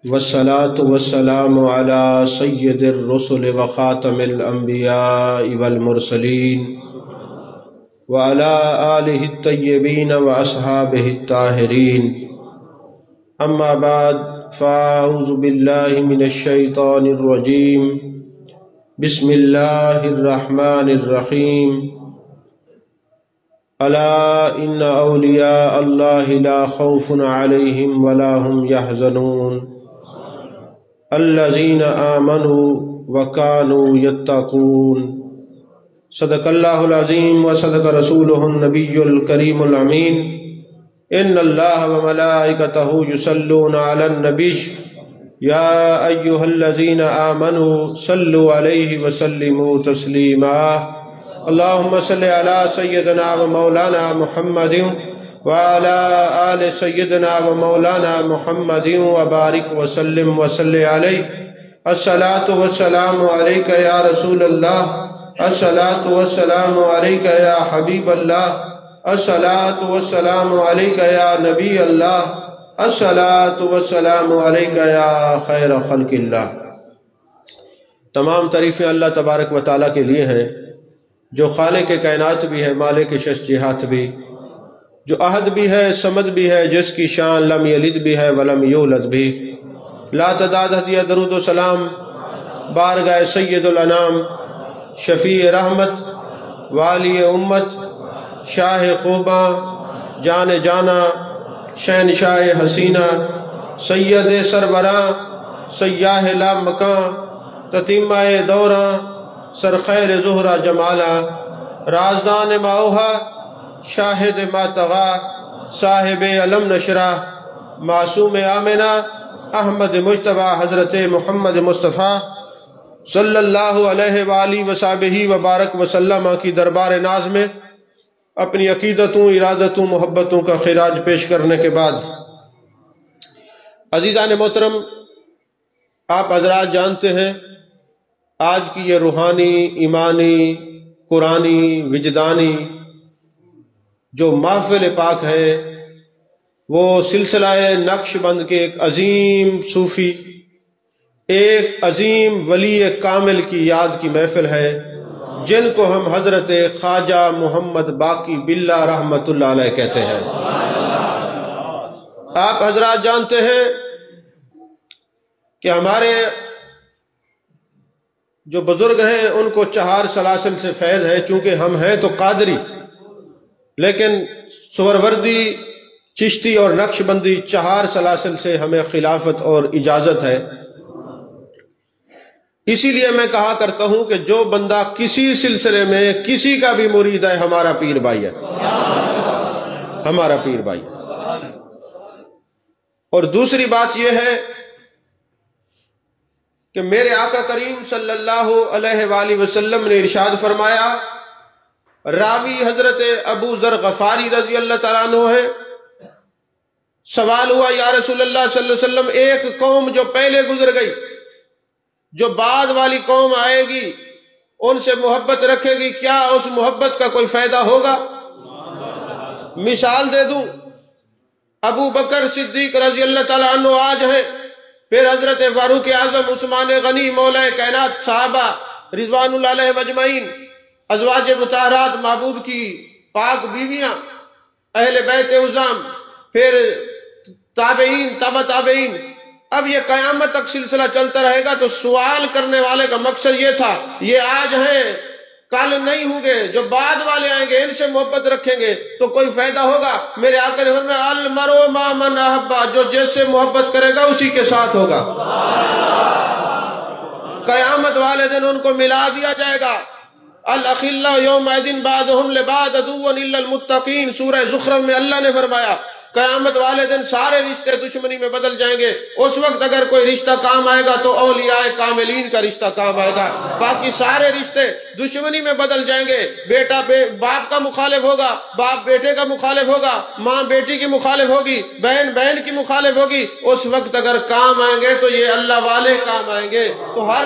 والصلاة والسلام على سيد الرسل وخاتم الأنبياء والمرسلين وعلى آله الطيبين وأصحابه الطاهرين. أما بعد، فأعوذ بالله من الشيطان الرجيم. بسم الله الرحمن الرحيم. ألا إن أولياء الله لا خوف عليهم ولا هم يحزنون الذين آمنوا وكانوا يتقون. صدق الله العظيم وصدق رسوله النبي الكريم الأمين. إن الله وملائكته يصلون على النبي يا أيها الذين آمنوا صلوا عليه وسلموا تسليما. اللهم صل على سيدنا ومولانا محمد وعلى آل سيدنا ومولانا محمد وبارك وسلم وصل عليه. الصلاة والسلام عليك يا رسول الله، الصلاة والسلام عليك يا حبيب الله، الصلاة والسلام عليك يا نبي الله، الصلاة والسلام عليك يا خير خلق اللہ. تمام تعریفیں اللہ تبارک و تعالیٰ کے لیے ہیں جو خالق کائنات بھی ہے، مالک شش جہات بھی، جو احد بھی ہے، صمد بھی ہے، جس کی شان لم یلد بھی ہے ولم یولد بھی. لا تعداد ہدیہ درود و سلام بارگاہ سید الانام، شفیع رحمت، والی امت، شاہ خوباں، جان جانا، شہنشاہ حسینہ، سید سربراں، سیاہ لا مکان، تتیمہ دوراں، سرخیر زہرہ جمالا، رازدان ماؤہا، شاہد ما تغا، صاحب علم نشرہ، معصوم آمنہ، احمد مجتبہ حضرت محمد مصطفیٰ صلی اللہ علیہ وآلہ وصحبہ وبارک وسلم کی دربار ناز میں اپنی عقیدتوں، ارادتوں، محبتوں کا خراج پیش کرنے کے بعد، عزیزان محترم، آپ حضرات جانتے ہیں آج کی یہ روحانی، ایمانی، قرآنی، وجدانی جو محفل پاک ہے، وہ سلسلہ نقش بند کے ایک عظیم صوفی، ایک عظیم ولی کامل کی یاد کی محفل ہے، جن کو ہم حضرت خواجہ محمد باقی باللہ رحمت اللہ علیہ کہتے ہیں. آپ حضرات جانتے ہیں کہ ہمارے جو بزرگ ہیں ان کو 4 سلاسل سے فیض ہے. چونکہ ہم ہیں تو قادری، لیکن سہروردی، چشتی اور نقش بندی 4 سلاسل سے ہمیں خلافت اور اجازت ہے. اسی لیے میں کہا کرتا ہوں کہ جو بندہ کسی سلسلے میں کسی کا بھی مرید ہے، ہمارا پیر بھائی ہے، ہمارا پیر بھائی. اور دوسری بات یہ ہے کہ میرے آقا کریم صلی اللہ علیہ وآلہ وسلم نے ارشاد فرمایا، راوی حضرت ابو ذر غفاری رضی اللہ تعالیٰ عنہ ہے. سوال ہوا یا رسول اللہ صلی اللہ علیہ وسلم، ایک قوم جو پہلے گزر گئی، جو بعد والی قوم آئے گی، ان سے محبت رکھے گی، کیا اس محبت کا کوئی فائدہ ہوگا؟ مثال دے دوں، ابو بکر صدیق رضی اللہ تعالیٰ عنہ آج ہیں، پھر حضرت فاروق اعظم، عثمان غنی، مولا کائنات، صحابہ رضوان اللہ علیہ مجمعین، ازواج مطہرات، محبوب کی پاک بیویاں، اہل بیت عظام، پھر تابعین، تبع تابعین. اب یہ قیامت تک سلسلہ چلتا رہے گا. تو سوال کرنے والے کا مقصد یہ تھا، یہ آج ہیں، کل نہیں ہوں گے، جو بعد والے آئیں گے ان سے محبت رکھیں گے تو کوئی فائدہ ہوگا؟ میرے آقا نے فرمایا، المرء مع من احب، جو جس سے محبت کرے گا اسی کے ساتھ ہوگا. قیامت والے دن ان کو ملا دیا جائے گا. الاخلاء یومئذ بعضهم لبعض عدو الا المتقین، سورہ زخرف میں اللہ نے فرمایا قیامت والے دن سارے رشتے دشمنی میں بدل جائیں گے. اس وقت اگر کوئی رشتہ کام آئے گا تو اولیاء کاملین کا رشتہ کام آئے گا، باقی سارے رشتے دشمنی میں بدل جائیں گے. بیٹا باپ کا مخالف ہوگا، باپ بیٹے کا مخالف ہوگا، ماں بیٹی کی مخالف ہوگی، بہن بہن کی مخالف ہوگی. اس وقت اگر کام آئیں گے تو یہ اللہ والے کام آئیں گے. تو ہر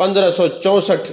1564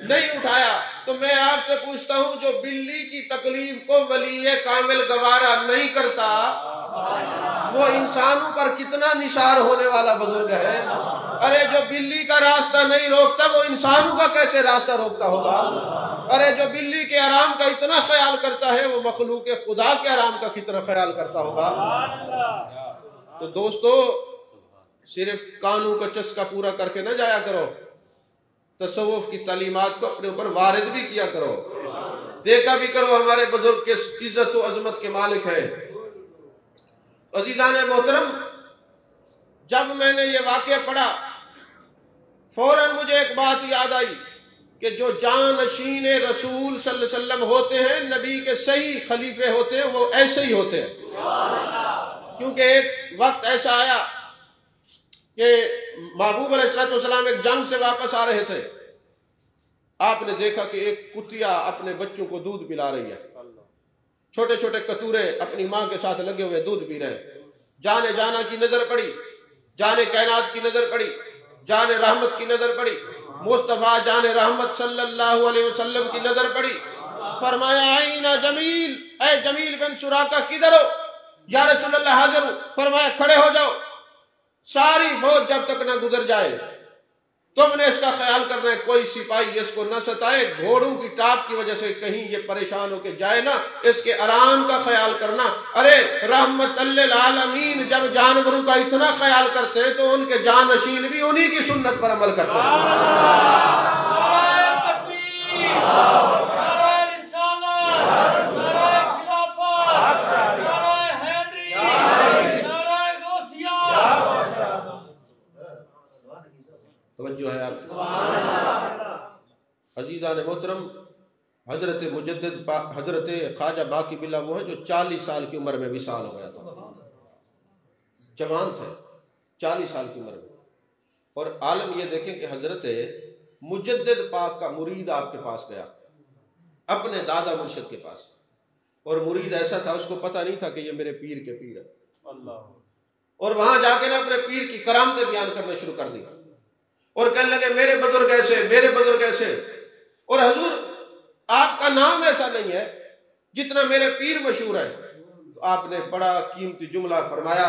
نہیں اٹھایا. تو میں آپ سے پوچھتا ہوں جو بلی کی تکلیف کو ولی کامل گوارا نہیں کرتا وہ انسانوں پر کتنا نثار ہونے والا بزرگ ہے. ارے جو بلی کا راستہ نہیں روکتا وہ انسانوں کا کیسے راستہ روکتا ہوگا؟ ارے جو بلی کے آرام کا اتنا خیال کرتا ہے وہ مخلوق خدا کے آرام کا کتنا خیال کرتا ہوگا؟ تو دوستو صرف کانوں کا چسکا پورا کر کے نہ جایا کرو، تصوف کی تعلیمات کو اپنے اوپر وارد بھی کیا کرو، دیکھا بھی کرو ہمارے بزرگ کے عزت و عظمت کے مالک ہیں. عزیزان محترم، جب میں نے یہ واقعہ پڑھا فوراً مجھے ایک بات یاد آئی کہ جو جانشین رسول صلی اللہ علیہ وسلم ہوتے ہیں، نبی کے صحیح خلیفے ہوتے ہیں، وہ ایسے ہی ہوتے ہیں. کیونکہ ایک وقت ایسا آیا کہ محبوب علیہ السلام ایک جنگ سے واپس آ رہے تھے. آپ نے دیکھا کہ ایک کتیا اپنے بچوں کو دودھ پلا رہی ہے، چھوٹے چھوٹے کتورے اپنی ماں کے ساتھ لگے ہوئے دودھ پی رہے ہیں. جانے جانا کی نظر پڑی، جانے کائنات کی نظر پڑی، جان رحمت کی نظر پڑی، مصطفیٰ جان رحمت صلی اللہ علیہ وسلم کی نظر پڑی. فرمایا آئینہ جمیل، اے جمیل بن سراقہ کدھر ہو؟ یا رسول اللہ حاضر ہوں. فرمایا کھڑے ہو جاؤ، ساری فوج جب تک نہ گزر جائے تم نے اس کا خیال کرنا ہے کوئی سپاہی اس کو نہ ستائے، گھوڑوں کی ٹاپ کی وجہ سے کہیں یہ پریشان ہو کے جائے نہ، اس کے آرام کا خیال کرنا. ارے رحمت للعالمین جب جانوروں کا اتنا خیال کرتے ہیں تو ان کے جانشین بھی انہی کی سنت پر عمل کرتے ہیں. توجہ ہے آپ؟ عزیزان محترم، حضرت مجدد حضرت خواجہ باقی باللہ وہ ہیں جو 40 سال کی عمر میں وصال ہو گیا تھا. جوان تھے 40 سال کی عمر میں. اور عالم یہ دیکھیں کہ حضرت مجدد پاک کا مرید آپ کے پاس گیا، اپنے دادا مرشد کے پاس. اور مرید ایسا تھا اس کو پتہ نہیں تھا کہ یہ میرے پیر کے پیر ہے. اور وہاں جا کے اپنے پیر کی کرامتیں بیان کرنا شروع کر دی اور کہنے لگے میرے بزرگ ایسے، میرے بزرگ ایسے. اور حضور آپ کا نام ایسا نہیں ہے جتنا میرے پیر مشہور ہے. تو آپ نے بڑا قیمتی جملہ فرمایا،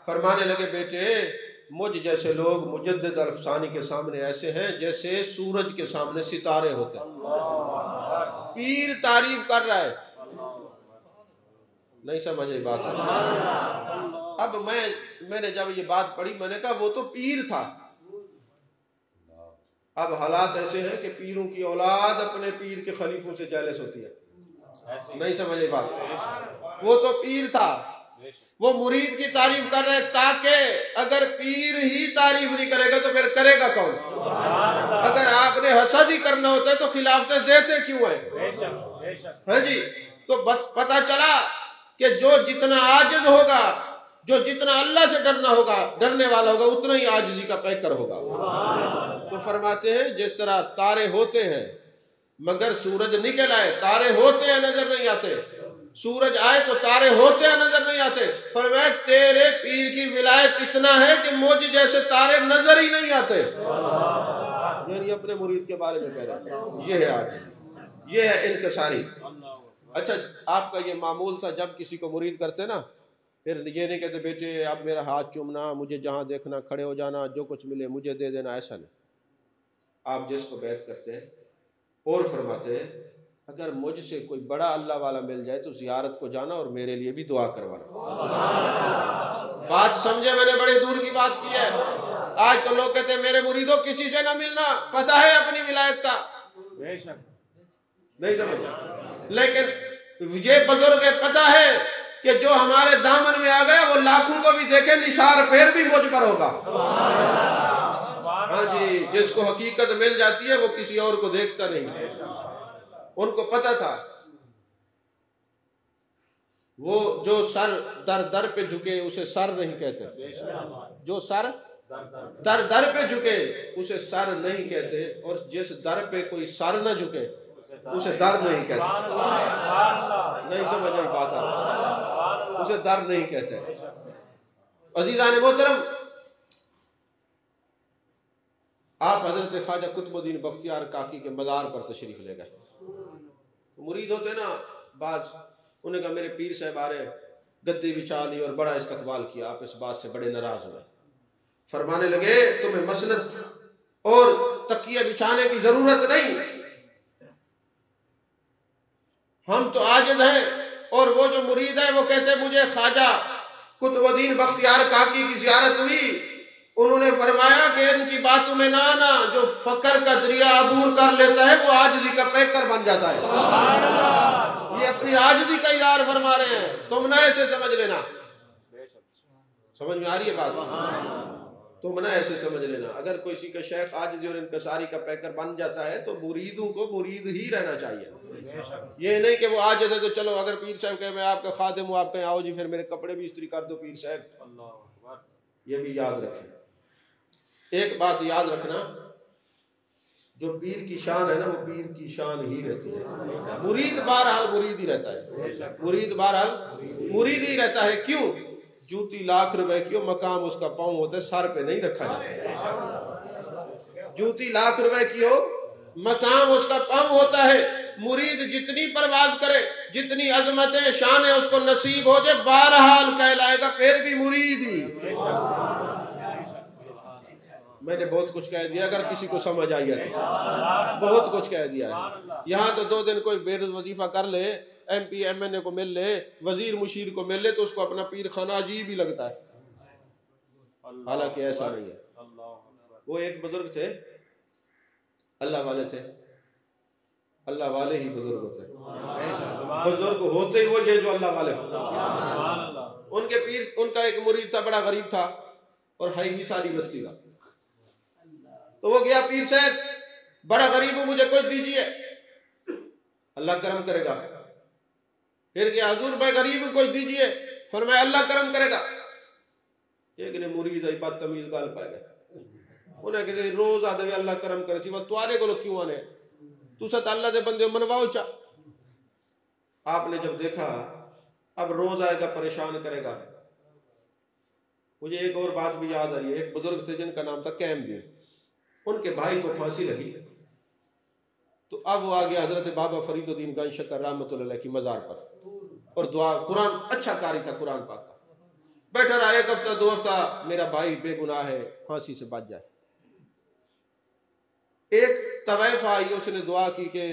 فرمانے لگے بیٹے مجھ جیسے لوگ مجدد الفسانی کے سامنے ایسے ہیں جیسے سورج کے سامنے ستارے ہوتے ہیں. پیر تعریف کر رہا ہے، نہیں سمجھے بات. اب میں نے جب یہ بات پڑھی میں نے کہا وہ تو پیر تھا. اب حالات ایسے ہیں کہ پیروں کی اولاد اپنے پیر کے خلیفوں سے جیلس ہوتی ہے. نہیں سمجھے بات. وہ تو پیر تھا، وہ مرید کی تعریف کر رہے تاکہ اگر پیر ہی تعریف نہیں کرے گا تو پھر کرے گا کون؟ اگر آپ نے حسد ہی کرنا ہوتا ہے تو خلافتیں دیتے کیوں ہیں؟ ہاں جی. تو پتہ چلا کہ جو جتنا عاجز ہوگا، جو جتنا اللہ سے ڈرنا ہوگا، ڈرنے والا ہوگا، اتنا ہی عاجزی کا پیکر ہوگا. تو فرماتے ہیں جس طرح تارے ہوتے ہیں مگر سورج نکل آئے، تارے ہوتے ہیں نظر نہیں آتے، سورج آئے تو تارے ہوتے ہیں نظر نہیں آتے. فرمایا تیرے پیر کی ولایت اتنا ہے کہ مجھ جیسے تارے نظر ہی نہیں آتے. یعنی اپنے مرید کے بارے میں کہہ رہے ہیں. یہ ہے آج، یہ ہے انکساری. اچھا آپ کا یہ معمول تھا جب کسی کو مرید کرتے نا، پھر یہ نہیں کہتے بیٹے اب میرا ہاتھ چومنا، مجھے جہاں دیکھنا کھڑے ہو جانا، جو کچھ ملے مجھے دے دینا، ایسا نہیں. آپ جس کو بیعت کرتے ہیں اور فرماتے ہیں اگر مجھ سے کوئی بڑا اللہ والا مل جائے تو زیارت کو جانا اور میرے لیے بھی دعا کروانا. بات سمجھے میں نے بڑے دور کی بات کی ہے. آج تو لوگ کہتے ہیں میرے مریدوں کسی سے نہ ملنا، پتہ ہے اپنی ولایت کا، نہیں سمجھ. لیکن یہ بزرگ پتہ ہے کہ جو ہمارے دامن میں آ گیا وہ لاکھوں کو بھی دیکھے نثار پھر بھی مجھ پر ہوگا. ہاں جی، جس کو حقیقت مل جاتی ہے وہ کسی اور کو دیکھتا نہیں. ان کو پتہ تھا وہ جو سر در در پہ جھکے اسے سر نہیں کہتے، جو سر در در پہ جھکے اسے سر نہیں کہتے، اور جس در پہ کوئی سر نہ جھکے اسے در نہیں کہتے. نہیں سمجھ آئی بات آپ؟ اسے در نہیں کہتے. عزیزان محترم، آپ حضرت خواجہ قطب الدین بختیار کاکی کے مزار پر تشریف لے گئے. مرید ہوتے نا بعض، انہیں کہا میرے پیر صاحب آ رہے، گدی بچھا لی اور بڑا استقبال کیا. آپ اس بات سے بڑے ناراض ہوئے، فرمانے لگے تمہیں مسند اور تکیہ بچھانے کی ضرورت نہیں، ہم تو عاجز ہیں. اور وہ جو مرید ہے وہ کہتے مجھے خواجہ قطب الدین بختیار کاکی کی زیارت ہوئی، انہوں نے فرمایا کہ ان کی باتوں میں نہ آنا، جو فقر کا دریا عبور کر لیتا ہے وہ عاجزی کا پیکر بن جاتا ہے. یہ اپنی عاجزی کا اظہار فرما رہے ہیں، تم نہ ایسے سمجھ لینا. سمجھ میں آ رہی ہے بات؟ تم نہ ایسے سمجھ لینا. اگر کسی کا شیخ عاجزی اور انکساری کا پیکر بن جاتا ہے تو مریدوں کو مرید ہی رہنا چاہیے. یہ نہیں کہ وہ عاجز ہے تو چلو اگر پیر صاحب کہے میں آپ کا خادم ہوں، آپ کہیں آؤ جی پھر میرے کپڑے بھی استری کر دو پیر صاحب. یہ بھی یاد رکھیں. ایک بات یاد رکھنا، جو پیر کی شان ہے نا وہ پیر کی شان ہی رہتی ہے. مرید بہرحال مرید ہی رہتا ہے، مرید بہرحال مرید ہی رہتا ہے. کیوں؟ جوتی لاکھ روپے کی ہو، مقام اس کا پاؤں ہوتا ہے، سر پہ نہیں رکھا جاتا. جوتی لاکھ روپے کی ہو، مقام اس کا پاؤں ہوتا ہے. مرید جتنی پرواز کرے، جتنی عظمتیں شانیں اس کو نصیب ہو جائے، بہرحال کہلائے گا پھر بھی مرید ہی. میں نے بہت کچھ کہہ دیا، اگر کسی کو سمجھ آئی ہے تو بہت کچھ کہہ دیا ہے. یہاں تو 2 دن کوئی بے روز وظیفہ کر لے، ایم پی ایم این اے کو مل لے، وزیر مشیر کو مل لے تو اس کو اپنا پیر خانہ عجیب ہی لگتا ہے. حالانکہ ایسا نہیں ہے. وہ ایک بزرگ تھے، اللہ والے تھے. اللہ والے ہی بزرگ ہوتے ہیں، بزرگ ہوتے ہی وہ یہ جو اللہ والے ہوتے. ان کے پیر، ان کا ایک مرید تھا، بڑا غریب تھا اور ہائی ساری بستی کا. تو وہ گیا، پیر صاحب بڑا غریب ہوں، مجھے کچھ دیجیے، اللہ کرم کرے گا. پھر گیا، حضور میں غریب ہوں، کچھ دیجیے، فرمایا اللہ کرم کرے گا. ایک نے مرید ہے بدتمیز گال پائے گا، انہیں کہتے روز آدھے اللہ کرم کرے سی، وہ توارے کو لوگ کیوں آنے، تو ساتھ اللہ دے بندے منواؤ چا. آپ نے جب دیکھا اب روز آئے گا پریشان کرے گا. مجھے ایک اور بات بھی یاد آ رہی ہے. ایک بزرگ تھے جن کا نام تھا قیم دین، ان کے بھائی کو پھانسی لگی. تو اب وہ آگیا حضرت بابا فرید الدین گنج شکر رحمۃ اللہ علیہ کی مزار پر، اور دعا، قرآن اچھا قاری تھا قرآن پاک کا. بیٹھا رہا 1 ہفتہ 2 ہفتہ، میرا بھائی بے گناہ ہے، پھانسی سے بچ جائے. ایک طوائف آئی، اس نے دعا کی کہ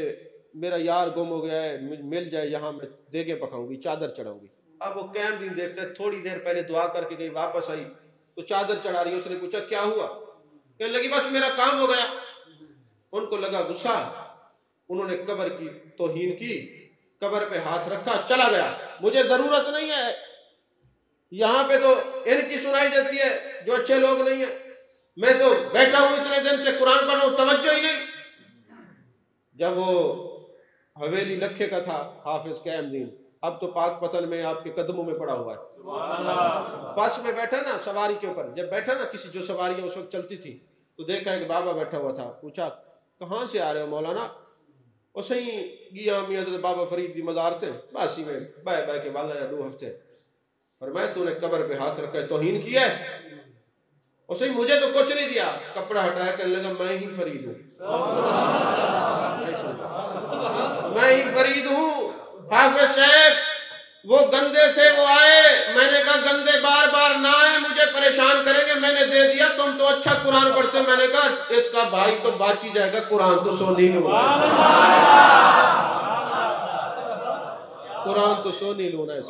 میرا یار گم ہو گیا ہے، مل جائے یہاں میں دیگیں پکاؤں گی، چادر چڑھاؤں گی. اب وہ قیم دین دیکھتا ہے، تھوڑی دیر پہلے دعا کر کے گئی، واپس آئی تو چادر چڑھا رہی ہے. اس نے پوچھا کیا ہوا؟ کہنے لگی بس میرا کام ہو گیا. ان کو لگا غصہ، انہوں نے قبر کی توہین کی، قبر پہ ہاتھ رکھا، چلا گیا. مجھے ضرورت نہیں ہے، یہاں پہ تو ان کی سنائی دیتی ہے جو اچھے لوگ نہیں ہیں. میں تو بیٹھا ہوں اتنے دن سے قرآن پڑھ رہا ہوں، توجہ ہی نہیں. جب وہ حویلی لکھے کا تھا حافظ قیم دین، اب تو پاک پتن میں آپ کے قدموں میں پڑا ہوا ہے. بس میں بیٹھا نا سواری کے اوپر، جب بیٹھا نا کسی جو سواریاں اس وقت چلتی تھی تو دیکھا ایک بابا بیٹھا ہوا تھا. پوچھا کہاں سے آ رہے ہو مولانا؟ اسے ہی گیا ہم حضرت بابا فرید دی مزار تھے، باسی میں بائے بائے کے والا 2 ہفتے. فرمایا تو نے قبر پہ ہاتھ رکھا ہے، توہین کیا ہے؟ اسے ہی مجھے تو کچھ نہیں دیا. کپڑا ہٹایا، کہنے لگا میں ہی فرید ہوں، میں ہی فرید ہوں. حافظ صاحب وہ گندے تھے، وہ آئے، میں نے کہا گندے بار بار نہ آئے، مجھے پریشان کریں گے، میں نے دے دیا. تم تو اچھا قرآن پڑھتے، میں نے کہا اس کا بھائی تو باچی جائے گا، قرآن تو سونی لونا ہے، قرآن تو سونی لونا ہے.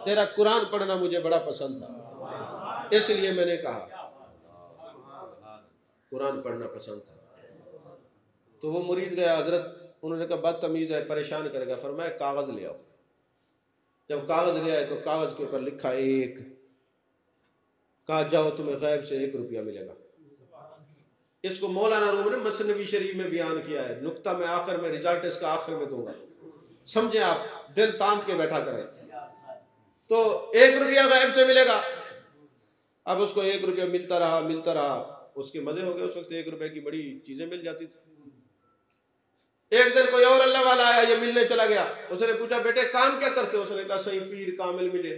تیرا قرآن پڑھنا مجھے بڑا پسند تھا، اس لیے میں نے کہا قرآن پڑھنا پسند تھا. تو وہ مرید گیا، حضرت انہوں نے کہا بدتمیز ہے، پریشان کرے گا. فرمایا کاغذ لے آؤ. جب کاغذ لے آئے تو کاغذ کے اوپر لکھا 1. کہا جاؤ تمہیں غیب سے 1 روپیہ ملے گا. اس کو مولانا روم نے مثنوی شریف میں بیان کیا ہے. نقطہ میں آخر میں، رزلٹ اس کا آخر میں دوں گا، سمجھیں آپ، دل تام کے بیٹھا کریں. تو 1 روپیہ غیب سے ملے گا. اب اس کو 1 روپیہ ملتا رہا، اس کے مزے ہو گئے. اس وقت 1 روپے کی بڑی چیزیں مل جاتی تھی. ایک دن کوئی اور اللہ والا آیا، یہ ملنے چلا گیا. اس نے پوچھا بیٹے کام کیا کرتے ہو؟ اس نے کہا صحیح پیر کامل ملے،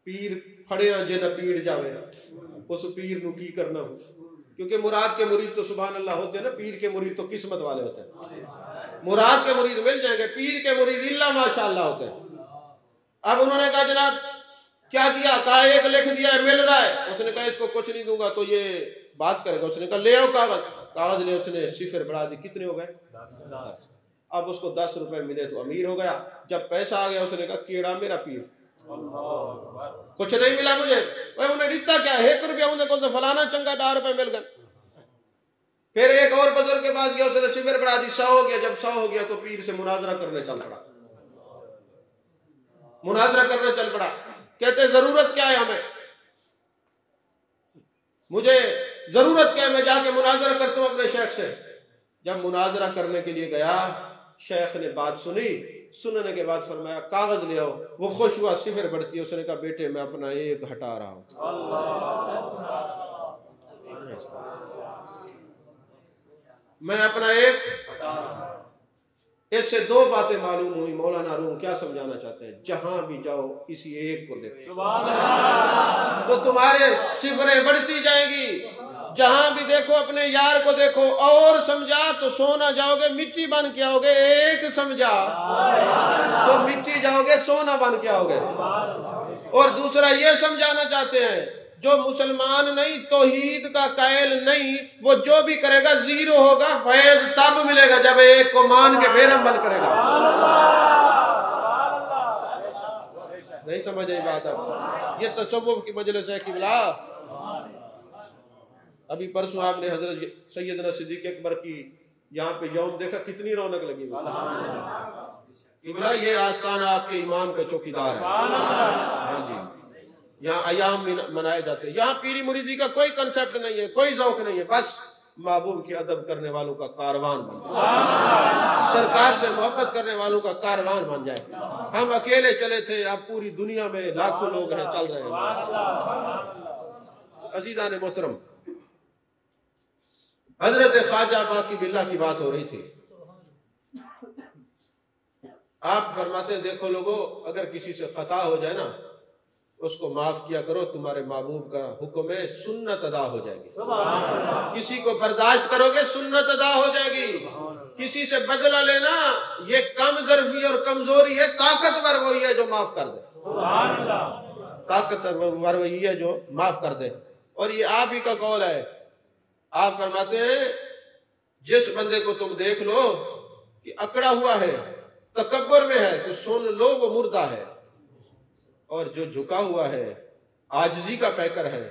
پیر پھڑے جے نہ پیڑ جاوے. اس پیر نو کی کرنا ہو، کیونکہ مراد کے مرید تو سبحان اللہ ہوتے ہیں نا، پیر کے مرید تو قسمت والے ہوتے ہیں، مراد کے مرید مل جائیں گے، پیر کے مرید اللہ ماشاء اللہ ہوتے ہیں۔ اب انہوں نے کہا جناب کیا دیا؟ کہا 1 لکھ دیا ہے، مل رہا ہے۔ اس نے کہا اس کو کچھ نہیں دوں گا تو یہ بات کرے گا۔ اس نے کہا لے آؤ کاغذ لے، اس نے صفر بڑھا دی، کتنے ہو گئے؟ 10۔ اب اس کو 10 روپے ملے تو امیر ہو گیا۔ جب پیسہ آ گیا اس نے کہا کیڑا میرا پیر، کچھ نہیں ملا مجھے۔ انہیں دیتا کیا 1 روپیہ، انہیں کو فلانا چنگا 10 روپے مل گئے۔ پھر ایک اور بزرگ کے پاس گیا، اس نے صفر بڑھا دی، 100 ہو گیا۔ جب 100 ہو گیا تو پیر سے مناظرہ کرنے چل پڑا، مناظرہ کرنے چل پڑا۔ کہتے ضرورت کیا ہے ہمیں، مجھے ضرورت کیا ہے، میں جا کے مناظرہ کرتا ہوں اپنے شیخ سے۔ جب مناظرہ کرنے کے لیے گیا، شیخ نے بات سنی، سننے کے بعد فرمایا کاغذ لے آؤ۔ وہ خوش ہوا، صفر بڑھتی ہے۔ اس نے کہا بیٹے میں اپنا 1 ہٹا رہا ہوں۔ میں اپنا 1۔ اس سے 2 باتیں معلوم ہوئی۔ مولانا روم کیا سمجھانا چاہتے ہیں؟ جہاں بھی جاؤ اسی 1 کو دیکھو تو تمہارے صفریں بڑھتی جائیں گی۔ جہاں بھی دیکھو اپنے یار کو دیکھو، اور سمجھا تو سونا جاؤ گے، مٹی بن کے آؤ گے۔ 1 سمجھا تو مٹی جاؤ گے، سونا بن کے آؤ گے۔ اور دوسرا یہ سمجھانا چاہتے ہیں جو مسلمان نہیں، توحید کا قائل نہیں، وہ جو بھی کرے گا 0 ہوگا۔ فیض تب ملے گا جب 1 کو مان کے پھر عمل کرے گا۔ نہیں سمجھ آئی بات؟ اب یہ تصوف کی مجلس ہے قبلہ۔ ابھی پرسوں آپ نے حضرت سیدنا صدیق اکبر کی یہاں پہ یوم دیکھا، کتنی رونق لگی۔ قبلہ یہ آستانہ آپ کے ایمان کا چوکیدار ہے۔ ہاں جی، یہاں ایام منائے جاتے ہیں۔ یہاں پیری مریدی کا کوئی کنسپٹ نہیں ہے، کوئی ذوق نہیں ہے، بس محبوب کی ادب کرنے والوں کا کاروان بن جائے، سرکار سے محبت کرنے والوں کا کاروان بن جائے۔ ہم اکیلے چلے تھے، اب پوری دنیا میں لاکھوں لوگ ہیں، چل رہے ہیں۔ عزیزان محترم، حضرت خواجہ باقی باللہ کی بات ہو رہی تھی۔ آپ فرماتے ہیں دیکھو لوگو، اگر کسی سے خطا ہو جائے نا، اس کو معاف کیا کرو، تمہارے محبوب کا حکم ہے، سنت ادا ہو جائے گی۔ کسی کو برداشت کرو گے، سنت ادا ہو جائے گی۔ کسی سے بدلہ لینا یہ کم ظرفی اور کمزوری ہے، طاقتور وہی ہے جو معاف کر دے، طاقتور وہی ہے جو معاف کر دے۔ اور یہ آپ ہی کا قول ہے۔ آپ فرماتے ہیں جس بندے کو تم دیکھ لو کہ اکڑا ہوا ہے، تکبر میں ہے، تو سن لو وہ مردہ ہے، اور جو جھکا ہوا ہے، عاجزی کا پیکر ہے،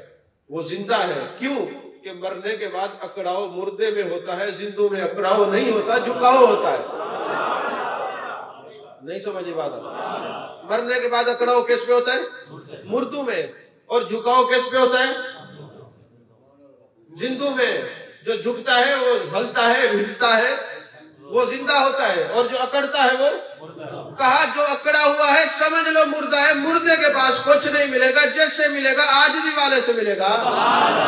وہ زندہ ہے۔ کیوں کہ مرنے کے بعد اکڑاؤ مردے میں ہوتا ہے، زندوں میں اکڑاؤ نہیں ہوتا، جھکاؤ ہوتا ہے۔ نہیں سمجھے بات؟ مرنے کے بعد اکڑاؤ کس پہ ہوتا ہے؟ مردوں میں۔ اور جھکاؤ کس پہ ہوتا ہے؟ زندوں میں۔ جو جھکتا ہے وہ ہلتا ہے، ہلتا ہے، وہ زندہ ہوتا ہے، اور جو اکڑتا ہے وہ کہا جو اکڑا ہوا ہے سمجھ لو مردہ ہے۔ مردے کے پاس کچھ نہیں ملے گا، جس سے ملے گا عاجزی والے سے ملے گا،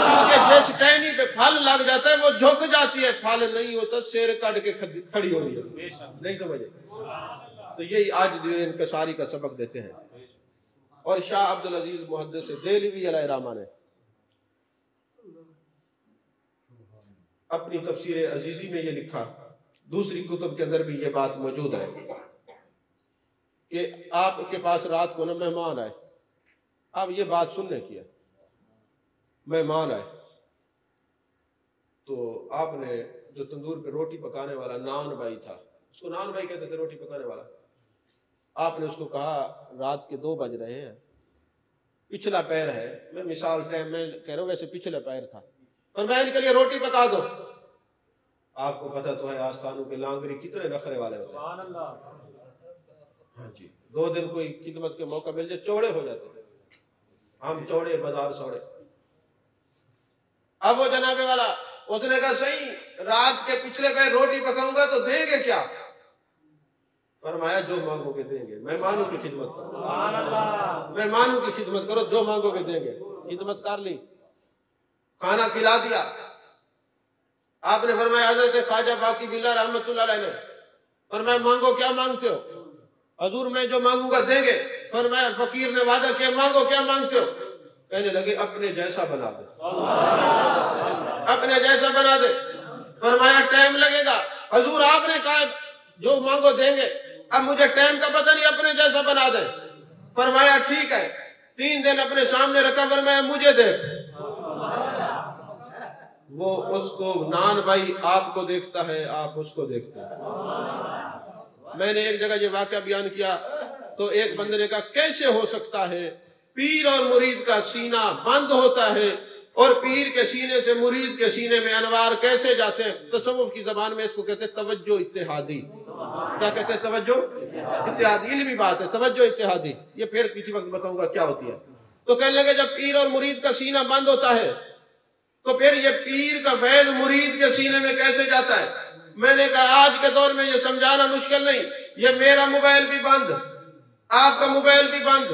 کیونکہ جس ٹہنی پہ پھل لگ جاتا ہے وہ جھک جاتی ہے، پھل نہیں ہوتا سیر کٹ کے کھڑی ہو رہی ہے۔ نہیں سمجھے؟ تو یہی عاجزی اور انکساری کا سبق دیتے ہیں۔ اور شاہ عبدالعزیز محدث دہلوی علیہ رحمہ نے اپنی تفسیر عزیزی میں یہ لکھا، دوسری کتب کے اندر بھی یہ بات موجود ہے کہ آپ کے پاس رات کو نا مہمان آئے، آپ یہ بات سننے کی ہے، مہمان آئے تو آپ نے جو تندور پہ روٹی پکانے والا نان بھائی تھا، اس کو نان بھائی کہتے تھے، روٹی پکانے والا، آپ نے اس کو کہا رات کے 2 بج رہے ہیں، پچھلا پیر ہے، میں مثال ٹائم میں کہہ رہا ہوں، ویسے پچھلا پیر تھا، اور میں ان کے لیے روٹی پکا دو۔ آپ کو پتہ تو ہے آستانوں کے لانگری کتنے نخرے والے ہوتے ہیں۔ ہاں جی، 2 دن کوئی خدمت کے موقع مل جائے چوڑے ہو جاتے ہیں، ہم چوڑے بازار سوڑے۔ اب وہ جناب والا اس نے کہا صحیح، رات کے پچھلے پیر روٹی پکاؤں گا تو دیں گے کیا؟ فرمایا جو مانگو گے دیں گے، مہمانوں کی خدمت کرو، مہمانوں کی خدمت کرو، جو مانگو گے دیں گے۔ خدمت کر لی، کھانا کھلا دیا۔ آپ نے فرمایا حضرت خواجہ باقی باللہ رحمت اللہ علیہ نے فرمایا مانگو کیا مانگتے ہو؟ حضور میں جو مانگوں گا دیں گے۔ فرمایا فقیر نے وعدہ کیا، مانگو کیا مانگتے ہو؟ کہنے لگے اپنے جیسا بنا دے، اپنے جیسا بنا دے۔ فرمایا ٹائم لگے گا، حضور آپ نے کہا جو مانگو دیں گے، اب مجھے ٹائم کا پتہ نہیں، اپنے جیسا بنا دے۔ فرمایا ٹھیک ہے، 3 دن اپنے سامنے رکھا، فرمایا مجھے دیکھ۔ وہ اس کو نان بھائی آپ کو دیکھتا ہے، آپ اس کو دیکھتے ہیں۔ میں نے ایک جگہ یہ واقعہ بیان کیا تو ایک بندے نے کہا کیسے ہو سکتا ہے پیر اور مرید کا سینہ بند ہوتا ہے اور پیر کے سینے سے مرید کے سینے میں انوار کیسے جاتے ہیں؟ تصوف کی زبان میں اس کو کہتے ہیں توجہ اتحادی۔ کیا کہتے ہیں؟ توجہ اتحادی، علمی بات ہے، توجہ اتحادی۔ یہ پھر کسی وقت بتاؤں گا کیا ہوتی ہے۔ تو کہنے لگے جب پیر اور مرید کا سینہ بند ہوتا ہے تو پھر یہ پیر کا فیض مرید کے سینے میں کیسے جاتا ہے؟ میں نے کہا آج کے دور میں یہ سمجھانا مشکل نہیں، یہ میرا موبائل بھی بند، آپ کا موبائل بھی بند،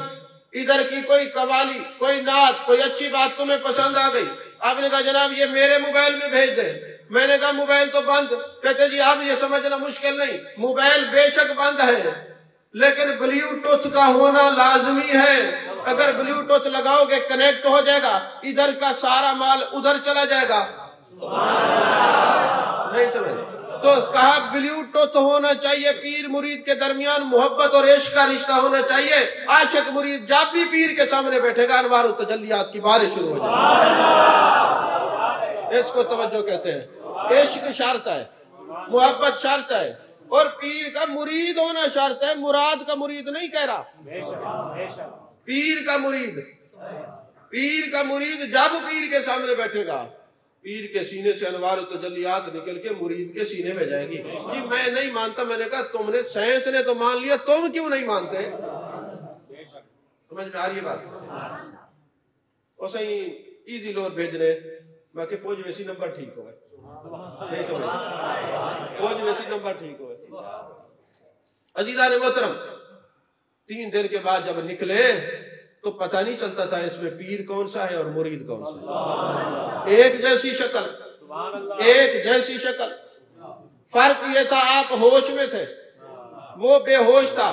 ادھر کی کوئی قوالی، کوئی نعت، کوئی اچھی بات تمہیں پسند آ گئی، آپ نے کہا جناب یہ میرے موبائل میں بھیج دیں۔ میں نے کہا موبائل تو بند، کہتے جی اب یہ سمجھنا مشکل نہیں، موبائل بے شک بند ہے لیکن بلیوٹوتھ کا ہونا لازمی ہے۔ اگر بلیوٹوتھ لگاؤ گے کنیکٹ ہو جائے گا، ادھر کا سارا مال ادھر چلا جائے گا۔ نہیں سمجھ؟ تو کہا بلیوٹوتھ ہونا چاہیے، پیر مرید کے درمیان محبت اور عشق کا رشتہ ہونا چاہیے۔ عاشق مرید جب بھی پیر کے سامنے بیٹھے گا انوار و تجلیات کی بارش شروع ہو جائے گی۔ اس کو توجہ کہتے ہیں۔ عشق شرط ہے، محبت شرط ہے، اور پیر کا مرید ہونا شرط ہے، مراد کا مرید نہیں کہہ رہا، پیر کا مرید۔ پیر کا مرید جب پیر کے سامنے بیٹھے گا پیر کے سینے سے انوار و تجلیات نکل کے مرید کے سینے میں جائے گی۔ جی میں نہیں مانتا، میں نے کہا تم نے، سائنس نے تو مان لیا، تم کیوں نہیں مانتے؟ سمجھ میں آ رہی ہے بات؟ اور صحیح ایزی لور بھیجنے باقی پوج ویسی نمبر ٹھیک ہوئے، نہیں سمجھ، پوج ویسی نمبر ٹھیک ہوئے۔ عزیزان محترم، 3 دن کے بعد جب نکلے تو پتہ نہیں چلتا تھا اس میں پیر کون سا ہے اور مرید کون سا ہے۔ ایک جیسی شکل، ایک جیسی شکل، فرق یہ تھا آپ ہوش میں تھے، وہ بے ہوش تھا۔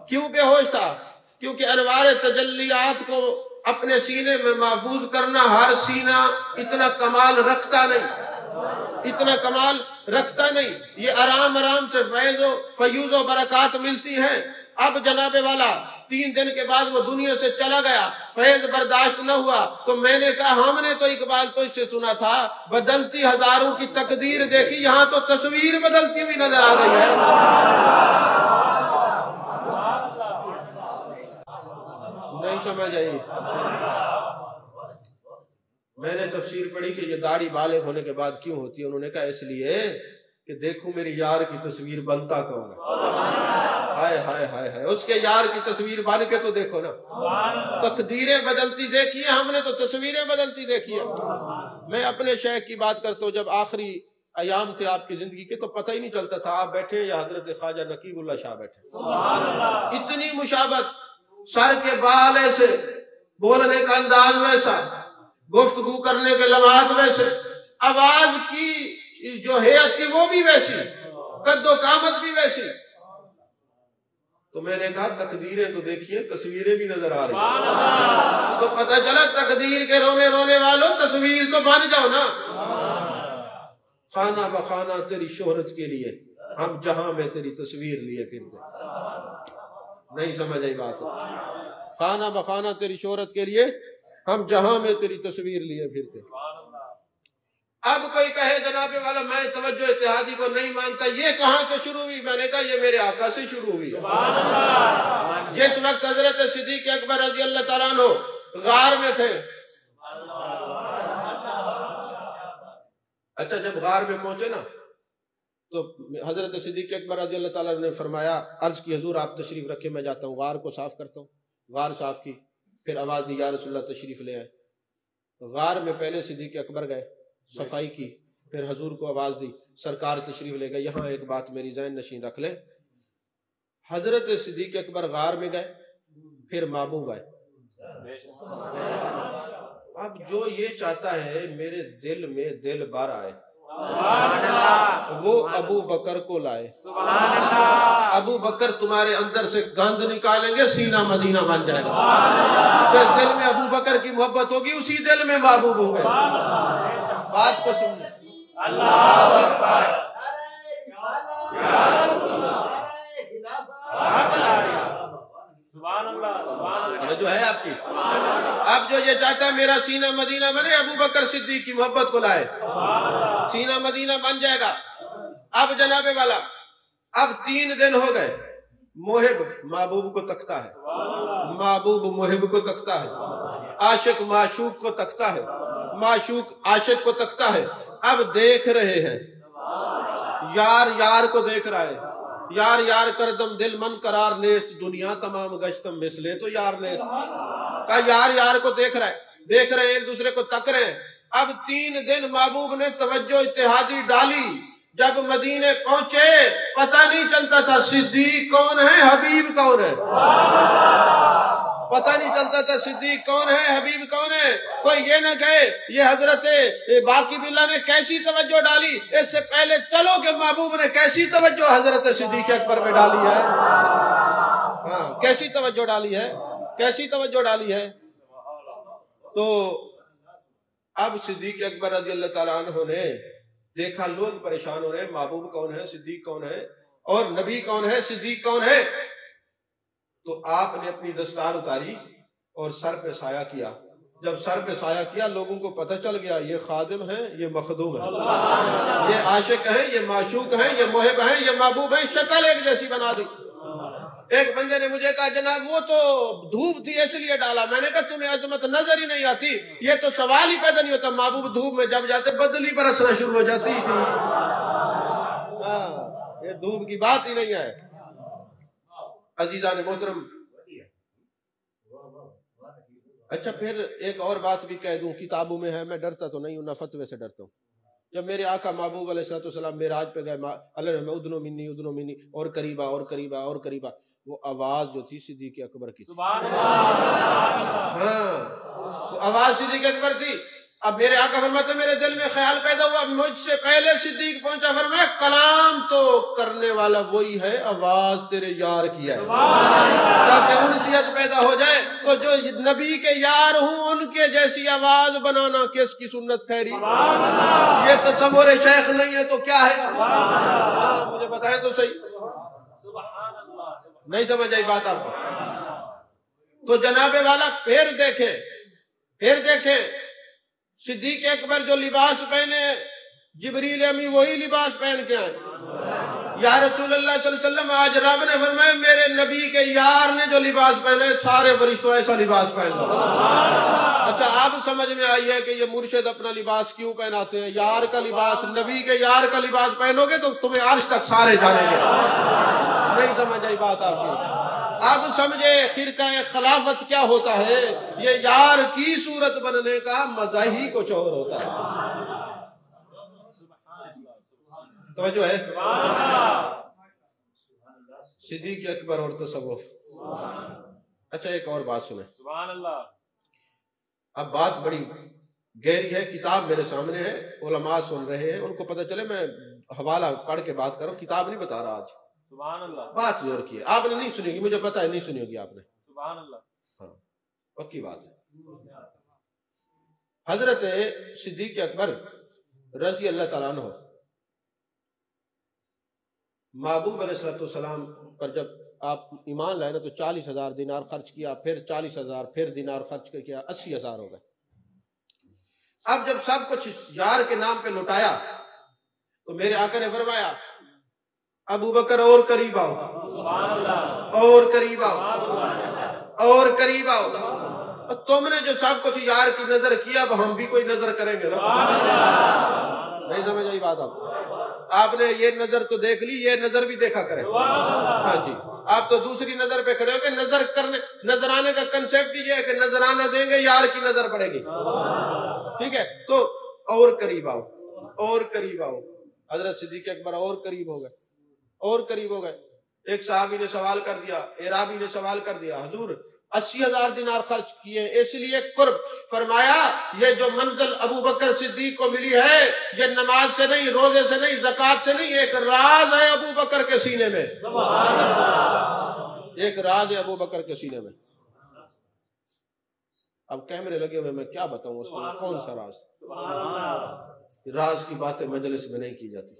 کیوں بے ہوش تھا؟ کیونکہ انوار تجلیات کو اپنے سینے میں محفوظ کرنا ہر سینہ اتنا کمال رکھتا نہیں، اتنا کمال رکھتا نہیں۔ یہ آرام آرام سے فیض و برکات ملتی ہیں۔ اب جناب والا 3 دن کے بعد وہ دنیا سے چلا گیا، فیض برداشت نہ ہوا، تو میں نے کہا ہم نے تو اقبال تو اس سے سنا تھا بدلتی ہزاروں کی تقدیر دیکھی، یہاں تو تصویر بدلتی ہوئی نظر آ گئی ہے۔ نہیں سمجھ آئی؟ میں نے تفسیر پڑھی کہ یہ داڑھی بالغ ہونے کے بعد کیوں ہوتی ہے؟ انہوں نے کہا اس لیے کہ دیکھو میری یار کی تصویر بنتا کون ہے۔ ہائے ہائے ہائے ہائے، اس کے یار کی تصویر بن کے تو دیکھو نا۔ تقدیریں بدلتی دیکھی ہیں ہم نے تو تصویریں بدلتی دیکھی ہیں۔ میں اپنے شیخ کی بات کرتا ہوں، جب آخری ایام تھے آپ کی زندگی کے تو پتہ ہی نہیں چلتا تھا آپ بیٹھے یا حضرت خواجہ نقیب اللہ شاہ بیٹھے۔ اتنی مشابت، سر کے بال ایسے، بولنے کا انداز ویسا، گفتگو کرنے کے لمحات ویسے، آواز کی جو حیت تھی وہ بھی ویسی، قد و قامت بھی ویسی۔ تو میں نے کہا تقدیریں تو دیکھیے، تصویریں بھی نظر آ رہی، تو پتہ چلا تقدیر کے رونے رونے والوں تصویر تو بن جاؤ نا۔ خانہ بخانہ تیری شہرت کے لیے ہم جہاں میں تیری تصویر لیے پھرتے۔ نہیں سمجھ آئی بات؟ خانہ بخانہ تیری شہرت کے لیے ہم جہاں میں تیری تصویر لیے پھرتے۔ اب کوئی کہے جناب والا میں توجہ اتحادی کو نہیں مانتا، یہ کہاں سے شروع ہوئی؟ میں نے کہا یہ میرے آقا سے شروع ہوئی۔ جس وقت حضرت صدیق اکبر رضی اللہ تعالیٰ عنہ غار میں تھے، اچھا جب غار میں پہنچے نا تو حضرت صدیق اکبر رضی اللہ تعالیٰ نے فرمایا، عرض کی حضور آپ تشریف رکھے میں جاتا ہوں، غار کو صاف کرتا ہوں۔ غار صاف کی، پھر آواز دی یا رسول اللہ تشریف لے آئے۔ غار میں پہلے صدیق اکبر گئے، صفائی کی، پھر حضور کو آواز دی، سرکار تشریف لے گئے۔ یہاں ایک بات میری ذہن نشین رکھ لیں، حضرت صدیق اکبر غار میں گئے، پھر محبوب آئے۔ اب جو یہ چاہتا ہے میرے دل میں دل بار آئے، وہ ابو بکر کو لائے. ابو بکر تمہارے اندر سے گند نکالیں گے، سینہ مدینہ بن جائے گا. پھر دل میں ابو بکر کی محبت ہوگی، اسی دل میں محبوب ہوں گے. بات کو سنیں. اللہ اکبر. جو ہے آپ کی، اب جو یہ چاہتا ہے میرا سینہ مدینہ بنے، ابو بکر صدیق کی محبت کو لائے، سینہ مدینہ بن جائے گا. اب جناب والا، اب 3 دن ہو گئے. محب محبوب کو تکتا ہے، محبوب محب کو تکتا ہے، عاشق معشوق کو تکتا ہے، معشوق عاشق کو تکتا ہے. اب دیکھ رہے ہیں، یار یار کو دیکھ رہا ہے. یار یار کردم دل من قرار نیست، دنیا تمام گشتم مثلے تو یار نیست. کہا یار یار کو دیکھ رہا ہے، دیکھ رہے ہیں، ایک دوسرے کو تک رہے ہیں. اب 3 دن محبوب نے توجہ اتحادی ڈالی. جب مدینے پہنچے پتہ نہیں چلتا تھا صدیق کون ہے، حبیب کون ہے. پتہ نہیں چلتا تھا صدیق کون ہے، حبیب کون ہے. کوئی یہ نہ کہے یہ حضرت باقی باللہ نے کیسی توجہ ڈالی. اس سے پہلے چلو کہ محبوب نے کیسی توجہ حضرت صدیق اکبر میں ڈالی ہے. ہاں، کیسی توجہ ڈالی ہے، کیسی توجہ ڈالی ہے. تو اب صدیق اکبر رضی اللہ تعالیٰ عنہ نے دیکھا لوگ پریشان ہو رہے ہیں، محبوب کون ہے، صدیق کون ہے، اور نبی کون ہے، صدیق کون ہے. تو آپ نے اپنی دستار اتاری اور سر پہ سایہ کیا. جب سر پہ سایہ کیا لوگوں کو پتہ چل گیا یہ خادم ہے، یہ مخدوم ہے، یہ عاشق ہے، یہ معشوق ہے، یہ محب ہے، یہ محبوب ہے. شکل ایک جیسی بنا دی. ایک بندے نے مجھے کہا جناب وہ تو دھوپ تھی اس لیے ڈالا. میں نے کہا تمہیں عظمت نظر ہی نہیں آتی. یہ تو سوال ہی پیدا نہیں ہوتا. محبوب دھوپ میں جب جاتے بدلی برسنا شروع ہو جاتی تھی. یہ دھوپ کی بات ہی نہیں ہے. عزیزان محترم، اچھا پھر ایک اور بات بھی کہہ دوں، کتابوں میں ہے، میں ڈرتا تو نہیں ہوں، نہ فتوے سے ڈرتا ہوں. جب میرے آقا محبوب علیہ السلام معراج پہ گئے، اللہ ادنو منی اور قریبا اور قریبا اور قریبا، وہ آواز جو تھی صدیق اکبر کی. سبحان اللہ. ہاں، وہ آواز صدیق اکبر تھی. اب میرے آقا فرماتے ہیں میرے دل میں خیال پیدا ہوا، مجھ سے پہلے صدیق پہنچا. فرمایا کلام تو کرنے والا وہی ہے، آواز تیرے یار کی ہے. تاکہ انسیت پیدا ہو جائے. تو جو نبی کے یار ہوں ان کے جیسی آواز بنانا کس کی سنت ٹھہری؟ یہ تصور شیخ نہیں ہے تو کیا ہے؟ ہاں مجھے بتائیں تو صحیح. نہیں سمجھ آئی بات آپ کو؟ تو جناب والا پھر دیکھیں صدیق اکبر جو لباس پہنے، جبریل امی وہی لباس پہن کے آئے. یا رسول اللہ صلی اللہ علیہ وسلم آج رب نے فرمایا میرے نبی کے یار نے جو لباس پہنے سارے فرشتوں ایسا لباس پہن لو. اچھا اب سمجھ میں آئی ہے کہ یہ مرشد اپنا لباس کیوں پہناتے ہیں. یار کا لباس، نبی کے یار کا لباس پہنو گے تو تمہیں عرش تک سارے جانیں گے. نہیں سمجھ آئی بات آپ کی؟ اب سمجھے خرقہ خلافت کیا ہوتا ہے. یہ یار کی صورت بننے کا مزہ ہی کچھ اور ہوتا ہے. توجہ ہے. صدیق اکبر اور تصوف. اچھا ایک اور بات سنیں. سبحان اللہ. اب بات بڑی گہری ہے، کتاب میرے سامنے ہے، علماء سن رہے ہیں، ان کو پتہ چلے میں حوالہ پڑھ کے بات کروں، کتاب نہیں بتا رہا آج. سبحان اللہ. بات ضرور کی ہے، آپ نے نہیں سنی ہوگی، مجھے پتا ہے نہیں سنی ہوگی آپ نے. سبحان اللہ. ہاں پکی بات ہے. حضرت صدیق اکبر رضی اللہ تعالیٰ عنہ محبوب علیہ السلام پر جب آپ ایمان لائے نا تو 40,000 دینار خرچ کیا، پھر 40,000 پھر دینار خرچ کیا، 80,000 ہو گئے. اب جب سب کچھ یار کے نام پہ لٹایا تو میرے آقا نے فرمایا ابو بکر اور قریب آؤ، اور قریب آؤ، اور قریب آؤ. تم نے جو سب کچھ یار کی نظر کیا اب ہم بھی کوئی نظر کریں گے نا. نہیں سمجھ آئی بات آپ نے یہ نظر تو دیکھ لی، یہ نظر بھی دیکھا کریں. ہاں جی، آپ تو دوسری نظر پہ کھڑے ہو کہ نظرانے کا کنسیپٹ یہ ہے کہ نظرانہ دیں گے یار کی نظر پڑے گی. ٹھیک ہے، تو اور قریب آؤ، اور قریب آؤ. حضرت صدیق اکبر اور قریب ہو گئے، اور قریب ہو گئے. ایک صحابی نے سوال کر دیا، اعرابی نے سوال کر دیا، حضور 80,000 دینار خرچ کیے، اس لیے قرب فرمایا یہ جو منزل ابو بکر صدیق کو ملی ہے یہ نماز سے نہیں، روزے سے نہیں، زکوٰۃ سے نہیں، ایک راز ہے ابو بکر کے سینے میں، ایک راز ہے ابو بکر کے سینے میں۔ اب کیمرے لگے ہوئے، میں کیا بتاؤں اس میں کون سا راز؟ راز کی باتیں مجلس میں نہیں کی جاتی۔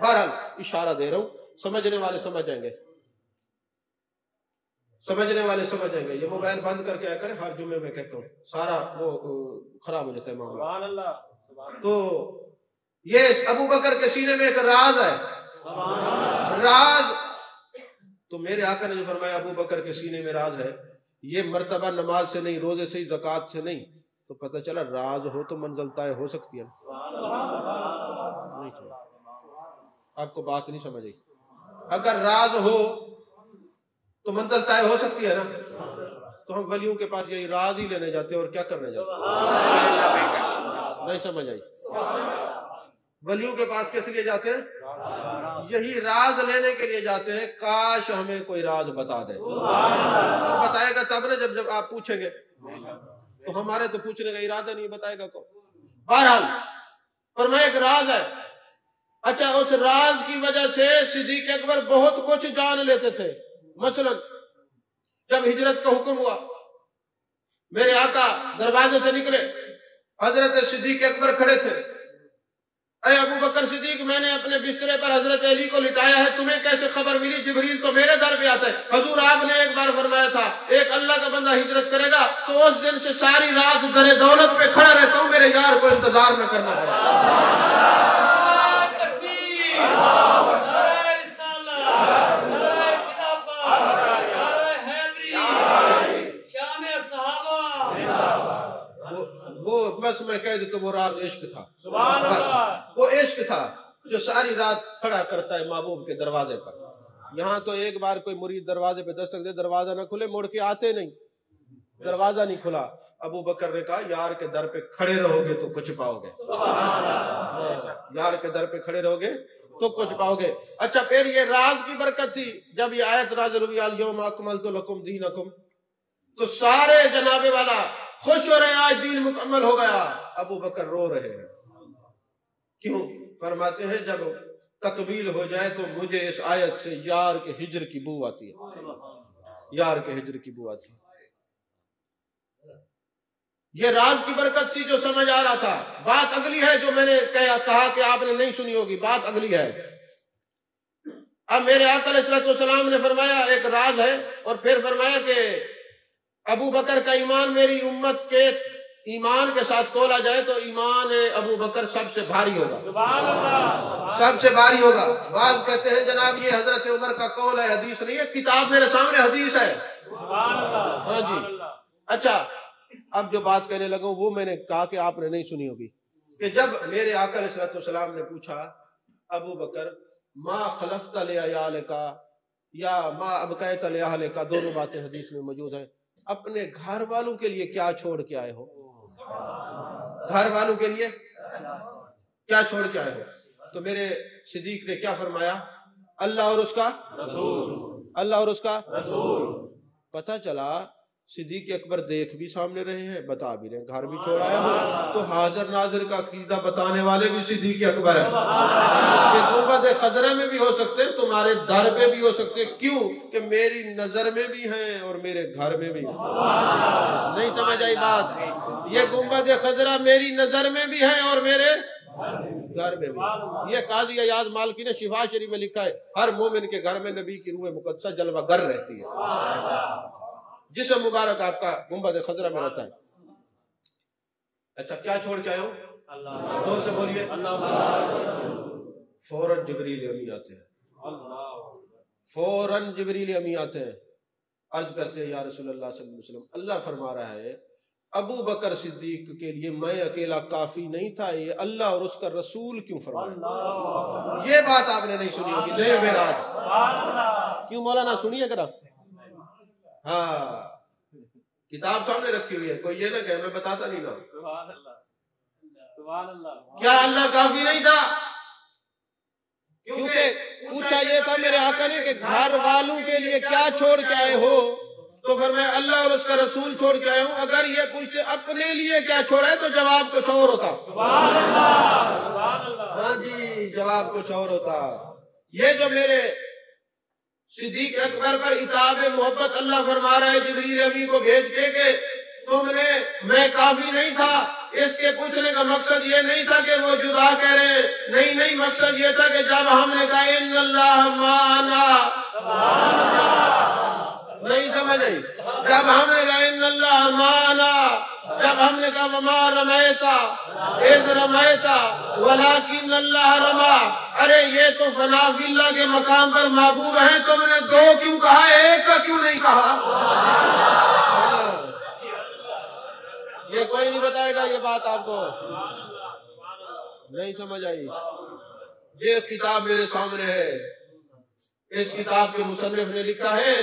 بہرحال اشارہ دے رہا ہوں، سمجھنے والے سمجھ جائیں گے، سمجھنے والے سمجھ جائیں گے۔ یہ موبائل بند کر کے آیا کریں، ہر جمعے میں کہتا ہوں، سارا وہ خراب ہو جاتا ہے معاملہ۔ تو یہ ابو بکر کے سینے میں ایک راز ہے، راز تو میرے آقا نے جو فرمایا ابو بکر کے سینے میں راز ہے، یہ مرتبہ نماز سے نہیں، روزے سے، زکوٰۃ سے نہیں، تو پتہ چلا راز ہو تو منزل طے ہو سکتی ہے۔ نہیں سمجھ، آپ کو بات نہیں سمجھ آئی؟ اگر راز ہو تو منزل طے ہو سکتی ہے نا، تو ہم ولیوں کے پاس یہی راز ہی لینے جاتے ہیں اور کیا کرنے جاتے ہیں؟ نہیں سمجھ آئی؟ ولیوں کے پاس کس لیے جاتے ہیں؟ یہی راز لینے کے لیے جاتے ہیں، کاش ہمیں کوئی راز بتا دے۔ اور بتائے گا تب نہ جب آپ پوچھیں گے، تو ہمارے تو پوچھنے کا ارادہ نہیں، بتائے گا کون؟ بہرحال فرمایا ایک راز ہے۔ اچھا، اس راز کی وجہ سے صدیق اکبر بہت کچھ جان لیتے تھے۔ مثلا جب ہجرت کا حکم ہوا، میرے آقا دروازے سے نکلے، حضرت صدیق اکبر کھڑے تھے۔ اے ابو بکر صدیق، میں نے اپنے بسترے پر حضرت علی کو لٹایا ہے، تمہیں کیسے خبر ملی؟ جبریل تو میرے در پہ آتا ہے۔ حضور آپ نے ایک بار فرمایا تھا ایک اللہ کا بندہ ہجرت کرے گا تو اس دن سے ساری رات در دولت پہ کھڑا رہتا ہوں، میرے یار کو انتظار نہ کرنا پڑے۔ بس میں کہہ دیتا ہوں وہ راز عشق تھا، بس وہ عشق تھا جو ساری رات کھڑا کرتا ہے محبوب کے دروازے پر۔ یہاں تو ایک بار کوئی مرید دروازے پہ دستک دے، دروازہ نہ کھلے، مڑ کے آتے نہیں، دروازہ نہیں کھلا۔ ابو بکر نے کہا یار کے در پہ کھڑے رہو گے تو کچھ پاؤ گے، یار کے در پہ کھڑے رہو گے تو کچھ پاؤ گے۔ اچھا، پھر یہ راز کی برکت تھی، جب یہ آیت نازل ہوئی الیوم اکملت لکم دینکم، تو سارے جناب والا خوش ہو رہے ہیں، آج دین مکمل ہو گیا۔ ابو بکر رو رہے ہیں، کیوں؟ فرماتے ہیں جب تکمیل ہو جائے تو مجھے اس آیت سے یار کے ہجر کی بو آتی ہے، یار کے ہجر کی بو آتی ہے۔ یہ راز کی برکت سی جو سمجھ آ رہا تھا۔ بات اگلی ہے جو میں نے کہا کہ آپ نے نہیں سنی ہوگی، بات اگلی ہے۔ اب میرے آقا علیہ السلام نے فرمایا ایک راز ہے، اور پھر فرمایا کہ ابو بکر کا ایمان میری امت کے ایمان کے ساتھ تولا جائے تو ایمان ابو بکر سب سے بھاری ہوگا، سب سے بھاری ہوگا۔ بعض کہتے ہیں جناب یہ حضرت عمر کا قول ہے، حدیث نہیں ہے، کتاب میرے سامنے حدیث ہے۔ ہاں جی۔ اچھا، اب جو بات کہنے لگا وہ میں نے کہا کہ آپ نے نہیں سنی ہوگی، کہ جب میرے آقا علیہ السلام نے پوچھا ابو بکر ما خلفت لعیالک یا ما ابقیت لأہلک، دونوں باتیں حدیث میں موجود ہیں، اپنے گھر والوں کے لیے کیا چھوڑ کے آئے ہو؟ گھر والوں کے لیے کیا چھوڑ کے آئے ہو؟ تو میرے صدیق نے کیا فرمایا؟ اللہ اور اس کا رسول، اللہ اور اس کا رسول۔ پتہ چلا صدیق اکبر دیکھ بھی سامنے رہے ہیں، بتا بھی رہے ہیں، گھر بھی چھوڑ آیا ہوں، تو حاضر ناظر کا عقیدہ بتانے والے بھی صدیق اکبر ہیں۔ یہ گنبد خضرا میں بھی ہو سکتے ہیں، تمہارے در پہ بھی ہو سکتے ہیں، کیوں کہ میری نظر میں بھی ہیں اور میرے گھر میں بھی ہیں۔ نہیں سمجھ آئی بات؟ یہ گنبد خضرا میری نظر میں بھی ہیں اور میرے گھر میں بھی۔ یہ قاضی ایاز مالکی نے شفا شریف میں لکھا ہے ہر مومن کے گھر میں نبی کی روح مقدسہ جلوہ گر رہتی ہے، جسم مبارک آپ کا گنبد خضرا میں رہتا ہے۔ اچھا، کیا چھوڑ کے آئے ہو؟ زور سے بولیے۔ فوراً جبریل امی آتے ہیں، فوراً جبریل امی آتے ہیں، عرض کرتے ہیں یا رسول اللہ صلی اللہ علیہ وسلم، اللہ فرما رہا ہے ابو بکر صدیق کے لیے میں اکیلا کافی نہیں تھا، یہ اللہ اور اس کا رسول کیوں فرمایا؟ یہ بات آپ نے نہیں سنی ہوگی، لے معراج۔ کیوں مولانا؟ سنیے ذرا۔ ہاں، کتاب سامنے رکھی ہوئی ہے، کوئی یہ نہ کہ میں بتاتا نہیں نا۔ کیا اللہ کافی نہیں تھا؟ کیونکہ پوچھا یہ تھا میرے آقا نے کہ گھر والوں کے لیے کیا چھوڑ کے آئے ہو؟ تو فرمایا اللہ اور اس کا رسول چھوڑ کے آیا ہوں. اگر یہ پوچھتے اپنے لیے کیا چھوڑا ہے تو جواب کچھ اور ہوتا. ہاں جی، جواب کچھ اور ہوتا. یہ جو میرے صدیق اکبر پر اتاب محبت اللہ فرما رہا ہے جبریل امی کو بھیج کے کہ تم نے میں کافی نہیں تھا. اس کے پوچھنے کا مقصد یہ نہیں تھا کہ وہ جدا کہہ رہے ہیں، نہیں، مقصد یہ تھا کہ جب ہم نے کہا ان اللہ معنا، نہیں سمجھ آئی، جب ہم نے کہا ان اللہ معنا، جب ہم نے کہا وما رمیتا اذ رمیتا ولکن اللہ رما، ارے یہ تو فنا فی اللہ کے مقام پر محبوب ہیں، تم نے دو کیوں کہا، ایک کا کیوں نہیں کہا؟ یہ کوئی نہیں بتائے گا یہ بات آپ کو، نہیں سمجھ آئی. یہ کتاب میرے سامنے ہے، اس کتاب کے مصنف نے لکھا ہے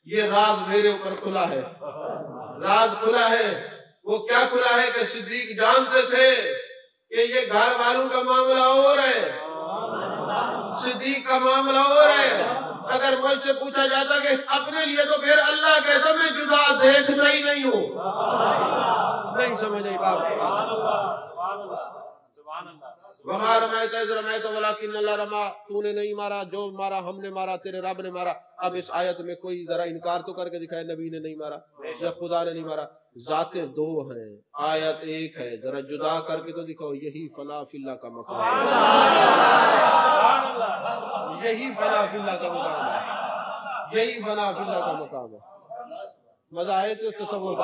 یہ راز میرے اوپر کھلا ہے. راز کھلا ہے، وہ کیا کھلا ہے کہ صدیق جانتے تھے کہ یہ گھر والوں کا معاملہ اور ہے، صدیق کا معاملہ اور ہے. اگر مجھ سے پوچھا جاتا کہ اپنے لیے تو پھر اللہ کہتا میں جدا دیکھتا ہی نہیں ہوں. نہیں سمجھ آئی بات. وما رمیت اذ رمیت ولکن اللہ رما، تو نے نہیں مارا، جو مارا ہم نے مارا، تیرے رب نے مارا. اب اس آیت میں کوئی ذرا انکار تو کر کے دکھائے نبی نے نہیں مارا یا خدا نے نہیں مارا. ذاتیں دو ہیں، آیت ایک ہے، ذرا جدا کر کے تو دکھاؤ. یہی فنا فی اللہ کا مقام ہے، یہی فنا فی اللہ کا مقام ہے، یہی فنا فی اللہ کا مقام ہے. مزہ آئے تو تصور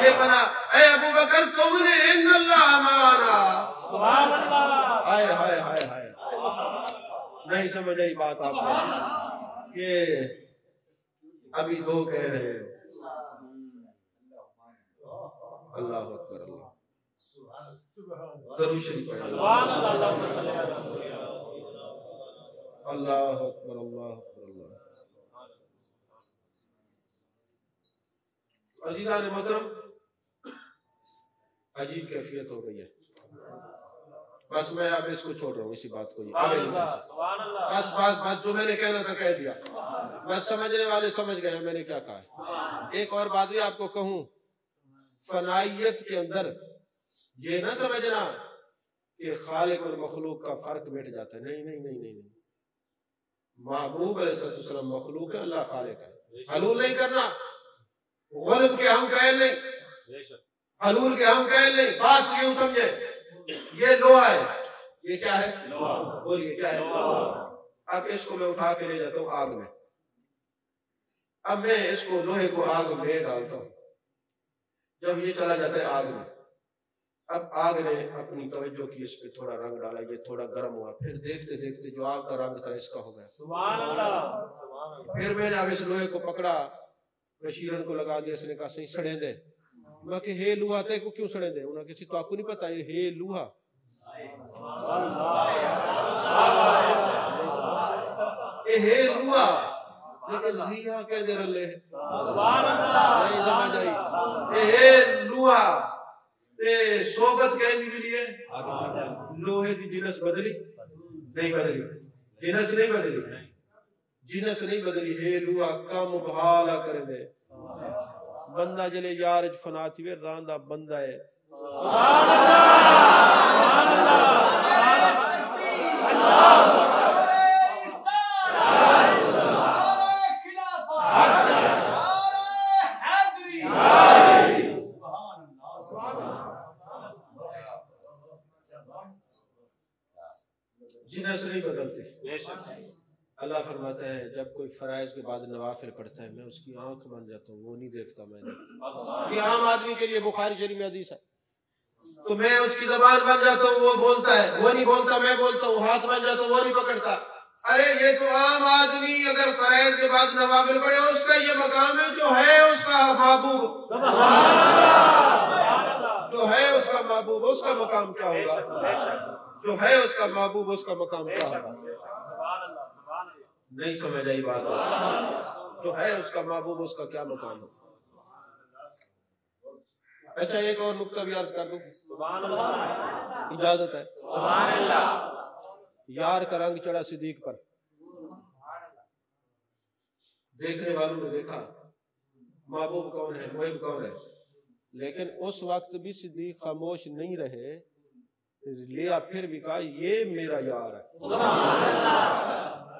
یہ بنا. اے ابو بکر تم نے ان اللہ مانا، ہائے ہائے ہائے ہائے. نہیں سمجھ آئی بات آپ کو کہ ابھی دو کہہ رہے ہیں. اللہ اکبر، اللہ درود شریف پڑھیں. اللہ اکبر، اللہ اکبر، اللہ. عزیزان محترم، عجیب کیفیت ہو گئی ہے. بس میں اب اس کو چھوڑ رہا ہوں، اسی بات کو آگے نہیں چل سکتا. بس جو میں نے کہنا تھا کہہ دیا. بس سمجھنے والے سمجھ گئے میں نے کیا کہا ہے. ایک اور بات بھی آپ کو کہوں، فنائیت کے اندر یہ نہ سمجھنا کہ خالق اور مخلوق کا فرق مٹ جاتا ہے. نہیں نہیں نہیں نہیں. محبوب علیہ السلام مخلوق ہے، اللہ خالق ہے. حلول نہیں کرنا، غلب کے ہم قائل نہیں، حلول کے ہم قائل نہیں. بات یوں سمجھے، یہ لوہا ہے، یہ کیا ہے، بولیے کیا ہے. اب اس کو میں اٹھا کے لے جاتا ہوں آگ میں. اب میں اس کو لوہے کو آگ میں ڈالتا ہوں. جب یہ چلا جاتا ہے آگ میں، اب آگ نے اپنی توجہ کی، اس پہ تھوڑا رنگ ڈالا، یہ تھوڑا گرم ہوا، پھر دیکھتے دیکھتے جو آگ کا رنگ تھا اس کا ہو گیا. سبحان اللہ. پھر میں نے اب اس لوہے کو پکڑا، بشیرن کو لگا دیا. اس نے کہا صحیح سڑیں دے. میں کہ ہے لوہا تے کو کیوں سڑیں دے؟ انہوں نے کسی تو آپ کو نہیں پتا یہ ہے لوہا. یہ ہے لوہا لیکن ریحا کہہ دے رلے ہیں. نہیں سمجھ آئی. یہ ہے لوہا تے صحبت کہنی بھی لیے. لوہے دی جنس بدلی نہیں بدلی، جنس نہیں بدلی، جنس نہیں بدلی. ہے لوہا کام بحالا کرے دے. بندہ جلے یارج فنا تھی وے راندہ بندہ ہے. سبحان جنس نہیں بدلتی. اللہ فرماتا ہے جب کوئی فرائض کے بعد نوافل پڑھتا ہے میں اس کی آنکھ بن جاتا ہوں، وہ نہیں دیکھتا میں دیکھتا. یہ عام آدمی کے لیے بخاری شریف میں حدیث ہے. تو میں اس کی زبان بن جاتا ہوں، وہ بولتا ہے، وہ نہیں بولتا میں بولتا ہوں. ہاتھ بن جاتا ہوں، وہ نہیں پکڑتا. ارے یہ تو عام آدمی اگر فرائض کے بعد نوافل پڑھے اس کا یہ مقام ہے جو ہے اس کا محبوب، جو ہے اس کا محبوب. اس کا مقام کیا ہوگا؟ جو ہے اس کا محبوب اس کا مقام کیا ہوگا؟ نہیں سمجھ آئی بات. جو ہے اس کا محبوب اس کا کیا مقام ہے. اچھا ایک اور نقطہ بھی عرض کر دوں، اجازت ہے. یار کا رنگ چڑھا صدیق پر. دیکھنے والوں نے دیکھا محبوب کون ہے، محب کون ہے، لیکن اس وقت بھی صدیق خاموش نہیں رہے، لیا پھر بھی کہا یہ میرا یار ہے،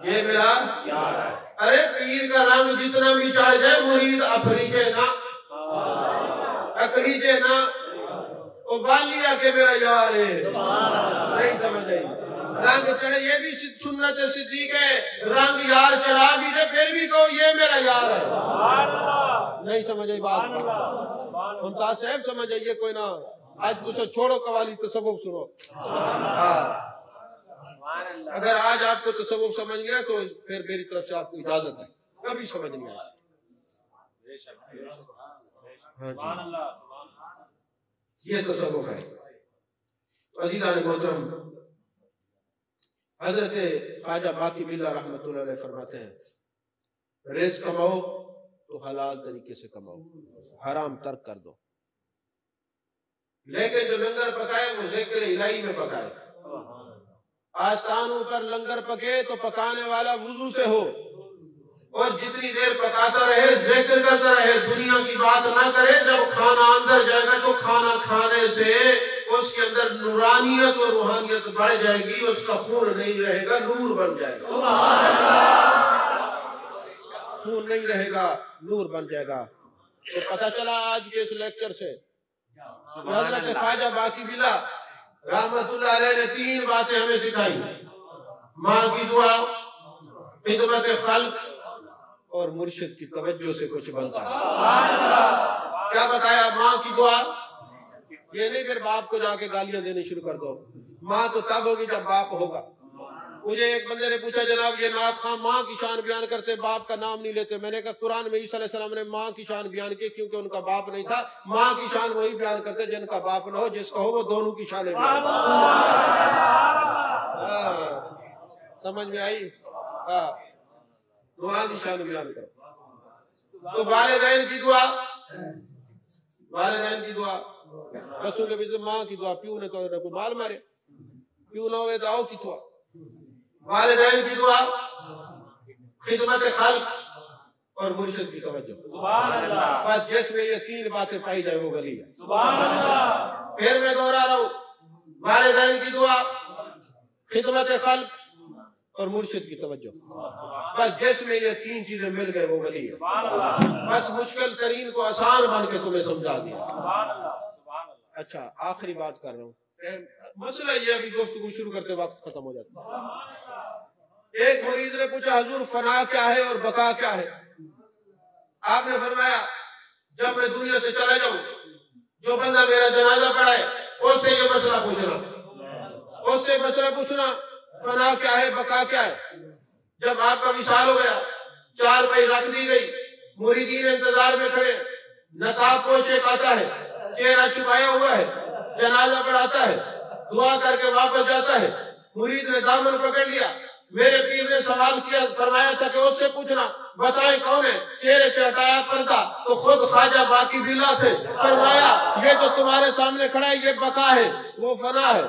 یہ میرا یار ہے۔ ارے پیر کا رنگ جتنا بھی چڑھ جائے مرید اپنی کے نا، اکڑی کے نا، وہ والیا کے میرا یار ہے، نہیں سمجھ آئی؟ رنگ چڑھے یہ بھی سنت صدیق ہے، رنگ یار چڑھا بھی دے پھر بھی کہو یہ میرا یار ہے، نہیں سمجھ آئی بات؟ ممتاز صاحب سمجھ آئیے کوئی نہ، آج تجھے چھوڑو قوالی تصوف سنو۔ اگر آج آپ کو تصوف سمجھ گیا تو پھر میری طرف سے آپ کو اجازت ہے، کبھی سمجھ نہیں آیا۔ ہاں جی یہ تصوف ہے۔ عزیزان محترم، حضرت خواجہ باقی باللہ رحمۃ اللہ علیہ فرماتے ہیں رزق کماؤ تو حلال طریقے سے کماؤ، حرام ترک کر دو، لیکن جو لنگر پکائے وہ ذکر الہی میں پکائے۔ آستانوں پر لنگر پکے تو پکانے والا وضو سے ہو، اور جتنی دیر پکاتا رہے ذکر کرتا رہے، دنیا کی بات نہ کرے۔ جب کھانا اندر جائے گا تو کھانا کھانے سے اس کے اندر نورانیت اور روحانیت بڑھ جائے گی، اس کا خون نہیں رہے گا، نور بن جائے گا، خون نہیں رہے گا، نور بن جائے گا۔ تو پتہ چلا آج کے اس لیکچر سے حضرت خواجہ باقی باللہ رحمت اللہ علیہ نے 3 باتیں ہمیں سکھائی: ماں کی دعا، خدمت خلق اور مرشد کی توجہ سے کچھ بنتا ہے۔ کیا بتایا؟ ماں کی دعا، یہ نہیں پھر باپ کو جا کے گالیاں دینی شروع کر دو، ماں تو تب ہوگی جب باپ ہوگا۔ مجھے ایک بندے نے پوچھا جناب یہ نعت خواں ماں کی شان بیان کرتے باپ کا نام نہیں لیتے۔ میں نے کہا قرآن میں عیسیٰ علیہ السلام نے ماں کی شان بیان کی کیونکہ ان کا باپ نہیں تھا۔ ماں کی شان وہی بیان کرتے جن کا باپ نہ ہو، جس کا ہو وہ دونوں کی شانیں بیان سمجھ میں آئی؟ دعا کی شان بیان کرو۔ تو والدین کی دعا، والدین کی دعا، رسول بھی ماں کی دعا، پیو نے تو کو مال مارے، پیو نہ ہوئے تو آؤ کی دعا۔ والدین کی دعا، خدمت خلق اور مرشد کی توجہ۔ بس جس میں یہ 3 باتیں پائی جائے وہ ولی ہے۔ پھر میں دوہرا رہا ہوں، والدین کی دعا، خدمت خلق اور مرشد کی توجہ، بس جس میں یہ 3 چیزیں مل گئے وہ ولی ہے۔ بس مشکل ترین کو آسان بن کے تمہیں سمجھا دیا۔ اچھا آخری بات کر رہا ہوں، مسئلہ یہ ابھی گفتگو شروع کرتے وقت ختم ہو جاتا ہے۔ ایک مرید نے پوچھا حضور فنا کیا ہے اور بقا کیا ہے؟ آپ نے فرمایا جب میں دنیا سے چلا جاؤں جو بندہ میرا جنازہ پڑھائے اس سے یہ مسئلہ پوچھنا، اس سے مسئلہ پوچھنا فنا کیا ہے بقا کیا ہے۔ جب آپ کا وصال ہو گیا، 4 پائی رکھ دی گئی، مریدین انتظار میں کھڑے، نقاب پوش ایک آتا ہے، چہرہ چھپایا ہوا ہے، جنازہ پڑھاتا ہے، دعا کر کے واپس جاتا ہے۔ مرید نے دامن پکڑ لیا، میرے پیر نے سوال کیا، فرمایا تھا کہ اس سے پوچھنا بتائیں کون ہے، چہرے سے ہٹایا پردہ تو خود خواجہ باقی باللہ تھے۔ فرمایا یہ جو تمہارے سامنے کھڑا ہے یہ بقا ہے، وہ فنا ہے۔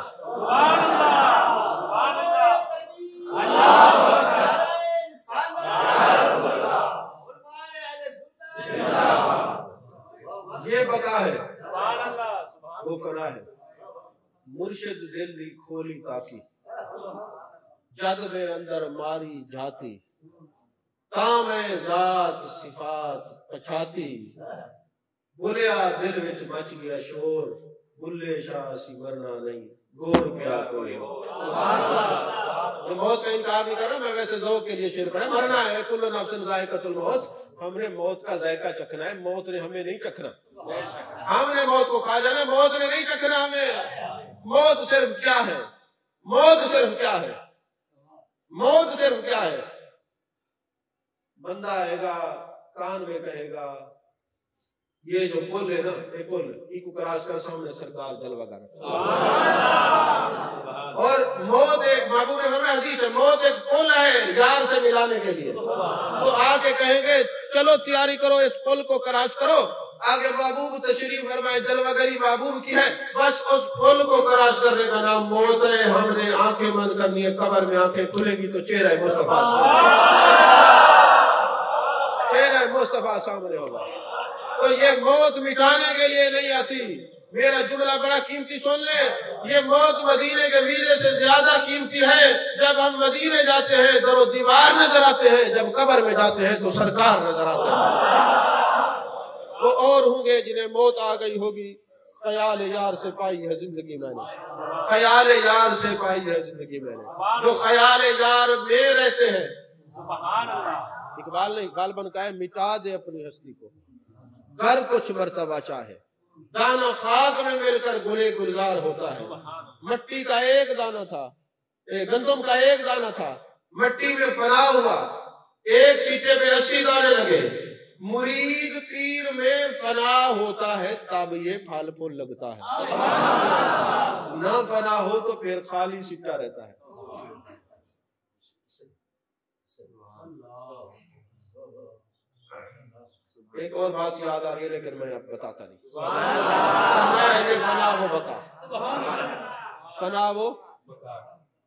یہ بقا ہے، وہ فنا ہے۔ مرشد دل دی کھولی تاکی، جد میں اندر ماری جاتی، کام ذات صفات پچھاتی، بلیا دل وچ مچ گیا شور، بلے شاہ سی مرنا نہیں، گور پیا کوئی ہو۔ میں موت کا انکار نہیں کر رہا، میں ویسے ذوق کے لیے شعر پڑھا، مرنا ہے، کل نفس ذائقۃ الموت، ہم نے موت کا ذائقہ چکھنا ہے، موت نے ہمیں نہیں چکھنا۔ ہم نے موت کو کھا جانا، موت نے نہیں چکھنا ہمیں۔ موت صرف کیا ہے؟ موت صرف کیا ہے؟ موت صرف کیا ہے؟ بندہ آئے گا، کان میں کہے گا یہ جو پل ہے نا، یہ پل ایک کراس کر سامنے سرکار جلوہ گر، اور موت ایک محبوب نے فرمایا حدیث ہے، موت ایک پل ہے یار سے ملانے کے لیے۔ تو آ کے کہیں گے چلو تیاری کرو، اس پل کو کراس کرو، آگے محبوب تشریف فرمائے، جلوہ گری محبوب کی ہے، بس اس پل کو کراس کرنے کا نام موت ہے۔ ہم نے آنکھیں بند کرنی ہے، قبر میں آنکھیں کھلے گی تو چہرہ مصطفیٰ سامنے، چہرہ مصطفیٰ سامنے ہوگا۔ تو یہ موت مٹانے کے لیے نہیں آتی. میرا جملہ بڑا قیمتی سن لیں. یہ موت مدینے کے ویزے سے زیادہ قیمتی ہے. جب ہم مدینے جاتے ہیں در و دیوار نظر آتے ہیں، جب قبر میں جاتے ہیں تو سرکار نظر آتے ہیں. وہ اور ہوں گے جنہیں موت آ گئی ہوگی، خیال یار سے پائی ہے زندگی میں نے، خیال یار سے پائی ہے زندگی میں نے. جو خیال یار میں رہتے ہیں، اقبال نے غالباً کہا ہے مٹا دے اپنی ہستی کو گر کچھ مرتبہ چاہے، دانا خاک میں مل کر گلے گلزار ہوتا ہے. مٹی کا ایک دانہ تھا، گندم کا ایک دانہ تھا، مٹی میں فنا ہوا، ایک سیٹے پہ 80 دانے لگے. مرید پیر میں فنا ہوتا ہے تب یہ پھل پھول لگتا ہے، نہ فنا ہو تو پھر خالی سٹا رہتا ہے. ایک اور بات یاد آ رہی ہے لیکن میں اب بتاتا نہیں. فنا وہ بقا، فنا وہ،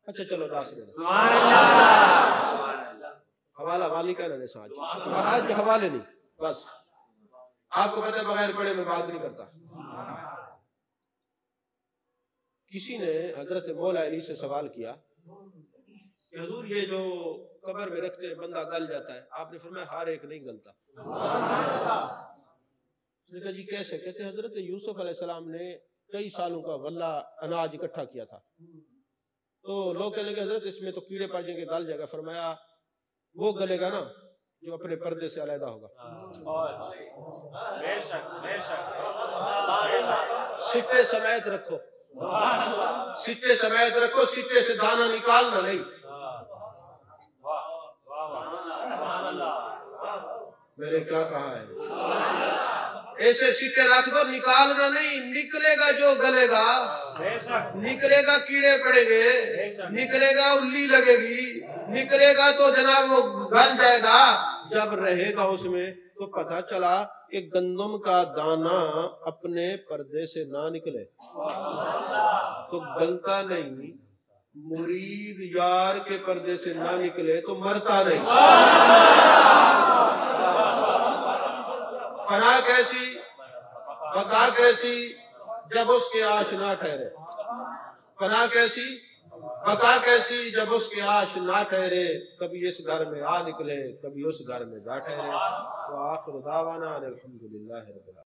اچھا چلو ناصر حوالہ والی کا نے ساتھ آج حوالے نہیں، بس آپ کو پتہ ہے بغیر پڑھے میں بات نہیں کرتا. کسی نے حضرت مولا علی سے سوال کیا کہ حضور یہ جو قبر میں رکھتے ہیں بندہ گل جاتا ہے، آپ نے فرمایا ہر ایک نہیں گلتا. اس نے کہا جی کیسے؟ کہتے ہیں حضرت یوسف علیہ السلام نے کئی سالوں کا غلہ اناج اکٹھا کیا تھا، تو لوگ کہنے لگے حضرت اس میں تو کیڑے پڑ جائیں گے، گل جائے گا. فرمایا وہ گلے گا نا جو اپنے پردے سے علیحدہ ہوگا. سٹے سمیت رکھو، سٹے سمیت رکھو، سٹے سے دانہ نکالنا نہیں. میں نے کیا کہا ہے؟ ایسے سٹے رکھ دو، نکالنا نہیں. نکلے گا جو گلے گا، نکلے گا کیڑے پڑیں گے، نکلے گا الی لگے گی، نکلے گا تو جناب وہ گل جائے گا. جب رہے گا اس میں تو پتہ چلا کہ گندم کا دانہ اپنے پردے سے نہ نکلے تو گلتا نہیں، مرید یار کے پردے سے نہ نکلے تو مرتا نہیں. فنا کیسی، بقا کیسی جب اس کے آش نہ ٹھہرے. فنا کیسی، بقا کیسی جب اس کے آش نہ ٹھہرے. کبھی اس گھر میں آ نکلے، کبھی اس گھر میں جا ٹھہرے. وآخر دعوانا الحمدللہ رب العالمین.